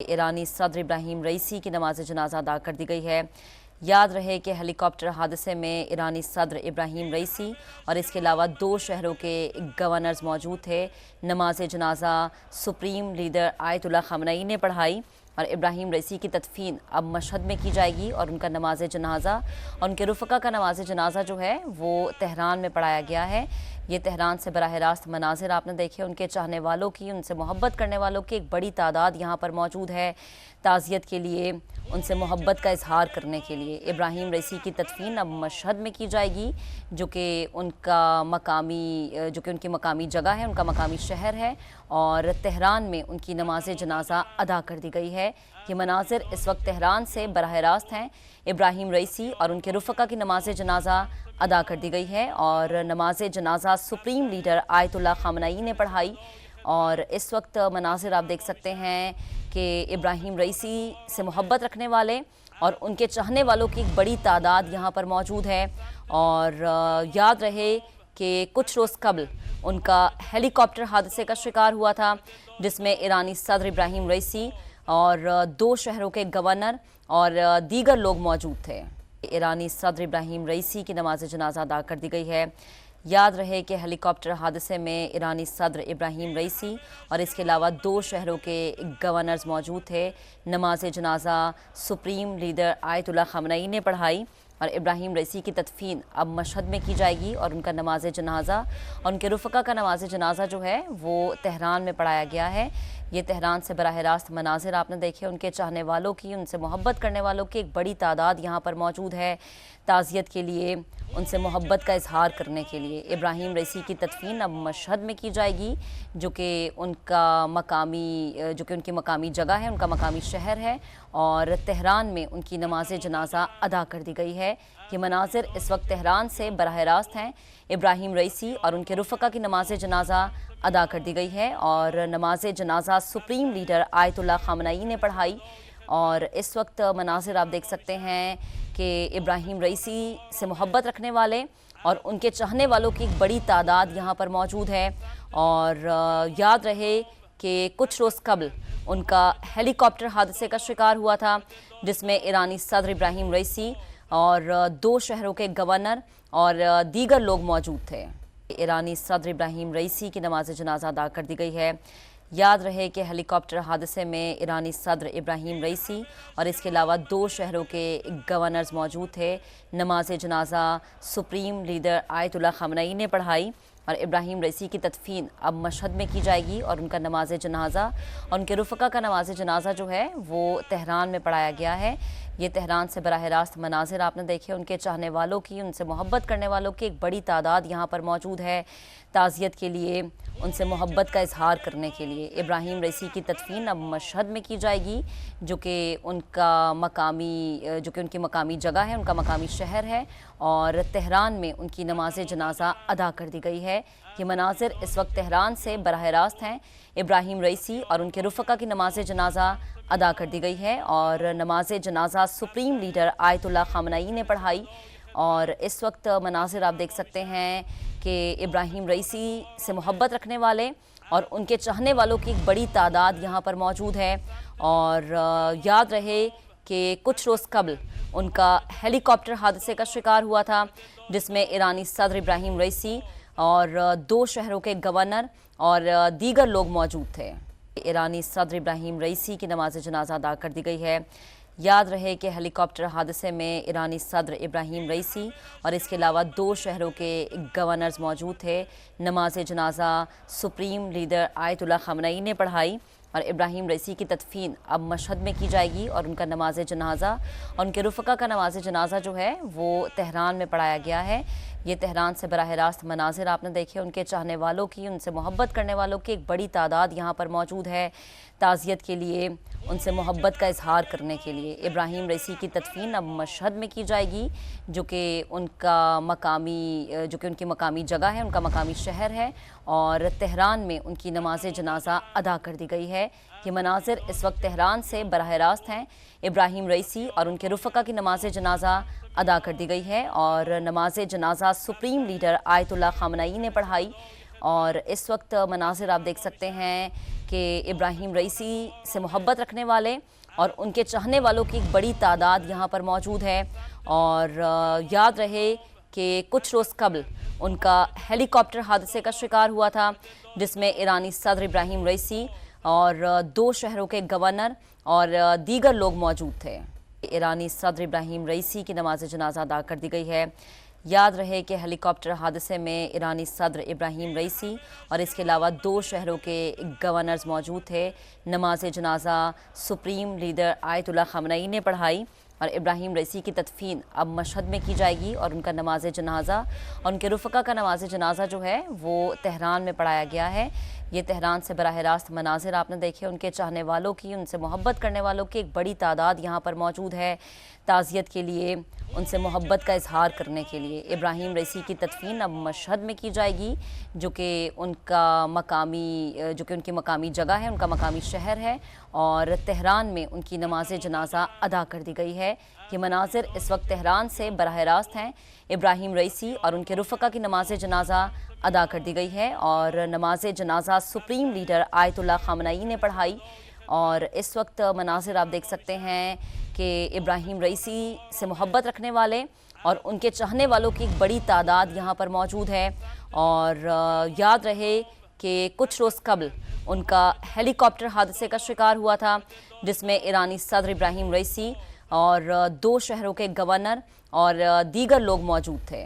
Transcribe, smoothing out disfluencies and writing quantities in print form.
ईरानी सदर इब्राहिम रईसी की नमाज जनाजा अदा कर दी गई है। याद रहे कि हेलीकॉप्टर हादसे में ईरानी सदर इब्राहिम रईसी और इसके अलावा 2 शहरों के गवर्नर्स मौजूद थे। नमाज जनाजा सुप्रीम लीडर आयतुल्लाह खamenei ने पढ़ाई और इब्राहिम रईसी की तदफीन अब मशहद में की जाएगी और उनका नमाज जनाजा और उनके रुफ़क़ा का नमाज जनाजा जो है वो तेहरान में पढ़ाया गया है। ये तेहरान से बराह रास्त मनाजिर आपने देखे, उनके चाहने वालों की, उनसे मोहब्बत करने वालों की एक बड़ी तादाद यहाँ पर मौजूद है। ताज़ियत के लिए, उनसे मोहब्बत का इजहार करने के लिए इब्राहिम रईसी की तदफीन अब मशहद में की जाएगी, जो कि उनकी मकामी जगह है, उनका मकामी शहर है और तेहरान में उनकी नमाज जनाजा अदा कर दी गई है। ये मनाजिर इस वक्त तेहरान से बराह रास्त हैं। इब्राहिम रईसी और उनके रुफ़क़ा की नमाज जनाजा अदा कर दी गई है और नमाज जनाजा सुप्रीम लीडर आयतुल्लाह खamenei ने पढ़ाई और इस वक्त मनाजिर आप देख सकते हैं कि इब्राहिम रईसी से मोहब्बत रखने वाले और उनके चाहने वालों की एक बड़ी तादाद यहाँ पर मौजूद है। और याद रहे कि कुछ रोज़ कबल उनका हेलीकॉप्टर हादसे का शिकार हुआ था, जिसमें ईरानी सदर इब्राहिम रईसी और 2 शहरों के गवर्नर और दीगर लोग मौजूद थे। ईरानी सदर इब्राहिम रईसी की नमाज जनाजा अदा कर दी गई है। याद रहे कि हेलीकॉप्टर हादसे में ईरानी सदर इब्राहिम रईसी और इसके अलावा 2 शहरों के गवर्नर्स मौजूद थे। नमाज जनाजा सुप्रीम लीडर आयतुल्लाह खamenei ने पढ़ाई और इब्राहिम रईसी की तदफीन अब मशहद में की जाएगी और उनका नमाज जनाजा और उनके रुफ़क़ा का नमाज जनाजा जो है वो तेहरान में पढ़ाया गया है। ये तेहरान से बराह रास्त मनाजिर आपने देखे, उनके चाहने वालों की, उनसे मोहब्बत करने वालों की एक बड़ी तादाद यहाँ पर मौजूद है। ताज़ियत के लिए, उनसे मोहब्बत का इजहार करने के लिए इब्राहिम रईसी की तदफीन अब मशहद में की जाएगी, जो कि उनकी मकामी जगह है, उनका मकामी शहर है और तेहरान में उनकी नमाज जनाजा अदा कर दी गई है। ये मनाजिर इस वक्त तेहरान से बराह रास्त हैं। इब्राहिम रईसी और उनके रुफ़क़ा की नमाज जनाजा अदा कर दी गई है और नमाज जनाजा सुप्रीम लीडर आयतुल्लाह खamenei ने पढ़ाई और इस वक्त मनाजिर आप देख सकते हैं कि इब्राहिम रईसी से मोहब्बत रखने वाले और उनके चाहने वालों की एक बड़ी तादाद यहाँ पर मौजूद है। और याद रहे कि कुछ रोज़ कबल उनका हेलीकॉप्टर हादसे का शिकार हुआ था, जिसमें ईरानी सदर इब्राहिम रईसी और 2 शहरों के गवर्नर और दीगर लोग मौजूद थे। ईरानी सदर इब्राहिम रईसी की नमाज जनाजा अदा कर दी गई है। याद रहे कि हेलीकॉप्टर हादसे में ईरानी सदर इब्राहिम रईसी और इसके अलावा 2 शहरों के गवर्नर्स मौजूद थे। नमाज जनाजा सुप्रीम लीडर आयतुल्लाह खamenei ने पढ़ाई और इब्राहिम रईसी की तदफीन अब मशहद में की जाएगी और उनका नमाज जनाजा और उनके रुफ़क़ा का नमाज जनाजा जो है वो तेहरान में पढ़ाया गया है। ये तेहरान से बराह रास्त मनाजिर आपने देखे, उनके चाहने वालों की, उनसे मोहब्बत करने वालों की एक बड़ी तादाद यहाँ पर मौजूद है। ताज़ियत के लिए, उनसे मोहब्बत का इजहार करने के लिए इब्राहिम रईसी की तदफीन अब मशहद में की जाएगी, जो कि उनकी मकामी जगह है, उनका मकामी शहर है और तेहरान में उनकी नमाज जनाजा अदा कर दी गई है। ये मनाजिर इस वक्त तेहरान से बराह रास्त हैं। इब्राहिम रईसी और उनके रुफ़क़ा की नमाज जनाजा अदा कर दी गई है और नमाज जनाजा सुप्रीम लीडर आयतुल्लाह खamenei ने पढ़ाई और इस वक्त मनाजिर आप देख सकते हैं कि इब्राहिम रईसी से मोहब्बत रखने वाले और उनके चाहने वालों की एक बड़ी तादाद यहाँ पर मौजूद है। और याद रहे कि कुछ रोज़ कबल उनका हेलीकॉप्टर हादसे का शिकार हुआ था, जिसमें ईरानी सदर इब्राहिम रईसी और 2 शहरों के गवर्नर और दीगर लोग मौजूद थे। ईरानी सदर इब्राहिम रईसी की नमाज जनाजा अदा कर दी गई है। याद रहे कि हेलीकॉप्टर हादसे में ईरानी सदर इब्राहिम रईसी और इसके अलावा 2 शहरों के गवर्नर्स मौजूद थे। नमाज जनाजा सुप्रीम लीडर आयतुल्लाह खamenei ने पढ़ाई और इब्राहिम रईसी की तदफीन अब मशहद में की जाएगी और उनका नमाज जनाजा और उनके रुफ़क़ा का नमाज जनाजा जो है वो तेहरान में पढ़ाया गया है। ये तेहरान से बराह रास्त मनाजिर आपने देखे, उनके चाहने वालों की, उनसे मोहब्बत करने वालों की एक बड़ी तादाद यहाँ पर मौजूद है। ताज़ियत के लिए, उनसे मोहब्बत का इजहार करने के लिए इब्राहिम रईसी की तदफीन अब मशहद में की जाएगी, जो कि उनकी मकामी जगह है, उनका मकामी शहर है और तेहरान में उनकी नमाज जनाजा अदा कर दी गई है। ये मनाजिर इस वक्त तेहरान से बराह रास्त हैं। इब्राहिम रईसी और उनके रुफ़क़ा की नमाज जनाजा अदा कर दी गई है और नमाज जनाजा सुप्रीम लीडर आयतुल्लाह खamenei ने पढ़ाई और इस वक्त मनाजिर आप देख सकते हैं کہ ابراہیم رئیسی سے محبت رکھنے والے اور ان کے چاہنے والوں کی ایک بڑی تعداد یہاں پر موجود ہے، اور یاد رہے کہ کچھ روز قبل ان کا ہیلی کاپٹر حادثے کا شکار ہوا تھا، جس میں ایرانی صدر ابراہیم رئیسی اور 2 شہروں کے گورنر اور دیگر لوگ موجود تھے۔ ایرانی صدر ابراہیم رئیسی کی نماز جنازہ ادا کر دی گئی ہے۔ یاد رہے کہ ہیلی کاپٹر حادثے میں ایرانی صدر ابراہیم رئیسی اور اس کے علاوہ 2 شہروں کے گورنرز موجود تھے۔ نماز جنازہ سپریم لیڈر آیت اللہ خامنئی نے پڑھائی، اور ابراہیم رئیسی کی تدفین اب مشہد میں کی جائے گی، اور ان کا نماز جنازہ اور ان کے رفقا کا نماز جنازہ جو ہے وہ تہران میں پڑھایا گیا ہے۔ یہ تہران سے براہ راست مناظر آپ نے دیکھے، ان کے چاہنے والوں کی، ان سے محبت کرنے والوں کی ایک بڑی تعداد یہاں پر موجود ہے تعزیت کے لیے، ان سے محبت کا اظہار کرنے کے لیے۔ ابراہیم رئیسی کی تدفین اب مشہد میں کی جائے گی، جو کہ ان کی مقامی جگہ ہے، ان کا مقامی شہر ہے، اور تہران میں ان کی نماز جنازہ ادا کر دی گئی ہے۔ یہ مناظر اس وقت تہران سے براہ راست ہیں۔ ابراہیم رئیسی اور ان کے رفقا کی نماز جنازہ ادا کر دی گئی ہے، اور نماز جنازہ سپریم لیڈر آیت اللہ خامنئی نے پڑھائی، اور اس وقت مناظر آپ دیکھ سکتے ہیں کہ ابراہیم رئیسی سے محبت رکھنے والے اور ان کے چاہنے والوں کی ایک بڑی تعداد یہاں پر موجود ہے، اور یاد رہے کہ کچھ روز قبل ان کا ہیلی کاپٹر حادثے کا شکار ہوا تھا، جس میں ایرانی صدر ابراہیم رئیسی اور 2 شہروں کے گورنر اور دیگر لوگ موجود تھے۔